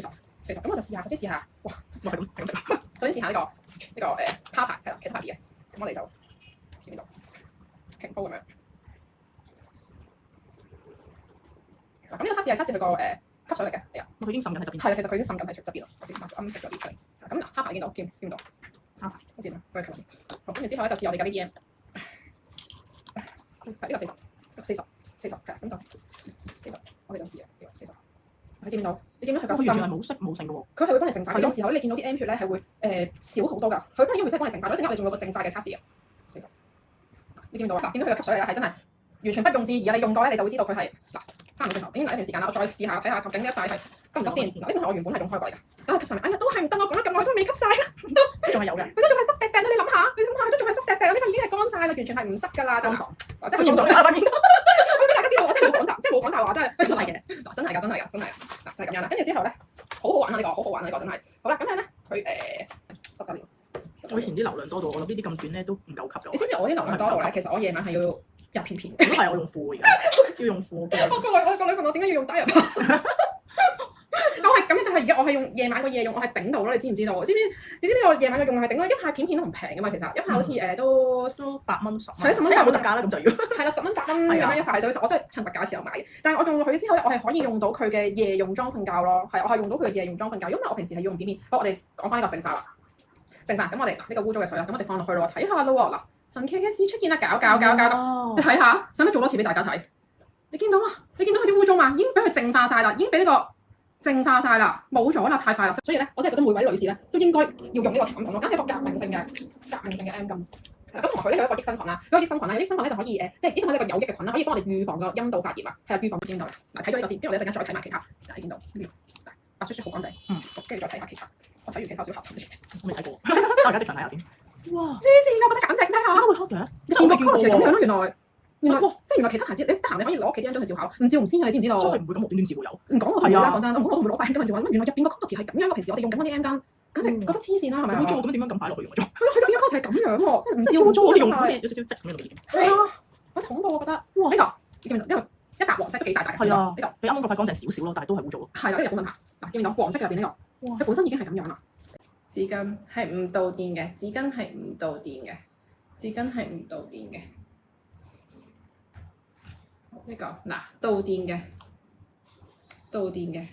40，咁我就試下，首先試下，哇，我係咁食。首先試下呢個卡牌係啦，其他牌子嘅，咁我哋就呢度平鋪咁樣。嗱，咁呢個測試係測試佢個吸水力嘅，係啊，佢已經滲緊喺側邊。係啊，其實佢已經滲緊喺側邊啦。我先啱食咗啲出嚟。咁嗱，卡牌見到見唔到？卡牌好似點啊？幫佢吸先。好，跟住之後咧就試我哋嘅 BDM。係呢個40，係咁就40，我哋就試啊，呢個40。你見唔到？你見到佢個佢完全係滲？冇色冇性嘅喎。佢係會幫你淨化嘅。有時候你見到啲 M 血咧係會少好多㗎。佢幫因為真係幫你淨化咗，陣間我哋仲有個淨化嘅測試嘅。40。你見唔到啊？嗱，見到佢嘅吸水力係真係完全不用置疑啊！你用過咧你就會知道佢係嗱。翻到轉頭，已經嚟一段時間啦。我再試下睇下究竟呢一塊係得唔得先。嗱，呢個係我原本係用開過嚟㗎。等佢吸曬，哎呀都係唔得，我講咗咁耐都未吸晒啦。仲係有嘅，佢都仲係濕滴滴啦！你諗下，佢都仲係濕滴滴，呢個已經係乾晒啦，完全係唔濕㗎啦。乾爽，即係佢用咗塊面。我俾大家知道，我真係冇講大，即係冇講大話，真係真係嘅。嗱，真係㗎，真係㗎，真係。嗱，就係咁樣啦。跟住之後咧，好好玩啊！呢個好好玩啊！呢個真係。好啦，咁樣咧，佢得了。我以前啲流量多到，我諗呢啲咁短咧都唔夠吸嘅。你知唔知我啲流量多到咧？其實我夜晚係要入片片。都係我用副而家，要用副嘅。我個女問我點解要用低入？我係咁，但係而家我係用夜晚個夜用，我係頂到咯。你知唔知道？你知唔知我夜晚嘅用係頂咯？一派片片都唔平㗎嘛，其實一派好似都8蚊10蚊。係10蚊冇特價啦，咁就要。係啦，10蚊8蚊咁樣一塊，就我都係趁特價時候買嘅。但係我用落去之後咧，我係可以用到佢嘅夜用裝瞓覺咯。係，我係用到佢嘅夜用裝瞓覺，因為我平時係用片片。好，我哋講翻呢個淨化啦。淨化，咁我哋嗱呢個污糟嘅水啦，咁我哋放落去咯，睇下咯喎。嗱，神奇嘅事出現啦，搞，你睇下，使唔使做多次俾大家睇？你見到啊？你見到佢啲污糟嘛？已經俾佢淨化晒啦，已經俾呢個淨化晒啦，冇咗啦，太快啦。所以咧，我真係覺得每位女士咧都應該要用呢個產品咯，簡直係一個革命性嘅 M 金。咁同埋佢呢係一個益生菌啦，佢個益生菌咧，益生菌咧就可以即係益生菌係一個有益嘅菌啦，可以幫我哋預防個陰道發炎啊，係啊，預防陰道。嗱，睇咗呢個先，跟住我哋一陣間再睇埋其他。嗱，你見到呢個白雪雪好乾淨，跟住再睇下其他。我睇完其他小盒子，我未睇過，我而家即場睇下先。哇！黐線，我覺得簡直睇下。會黑嘅？你見過 colour 係咁樣咯？原來即係原來其他牌子，你得閒你可以攞屋企啲 M 樽去照下，唔照唔知啊！你知唔知道？真係唔會咁無端端照會有。唔講我同你啦，講真，我唔會攞塊 M 樽去照啊。原來入邊個 colour 係咁樣，平時我哋用緊嗰啲 M 樽，簡直覺得黐線啦，係咪啊？好污糟，咁點樣咁擺落去用咗？係咯，佢入邊個 colour 係咁樣喎，即係污糟，好似用好似有少少積咁樣已經。係啊，好恐怖我覺得。哇！呢個你見唔見到？呢個一笪黃色都幾大笪。係啊，呢個比啱啱嗰塊乾淨少少咯，但係都係污糟。係啦，呢個日本品牌嗱，見唔見到黃色入邊呢個？佢本身已經係咁樣啦。紙巾係唔導電嘅，紙巾係唔導電嘅，紙巾係唔導電嘅。呢個嗱導電嘅，導電嘅。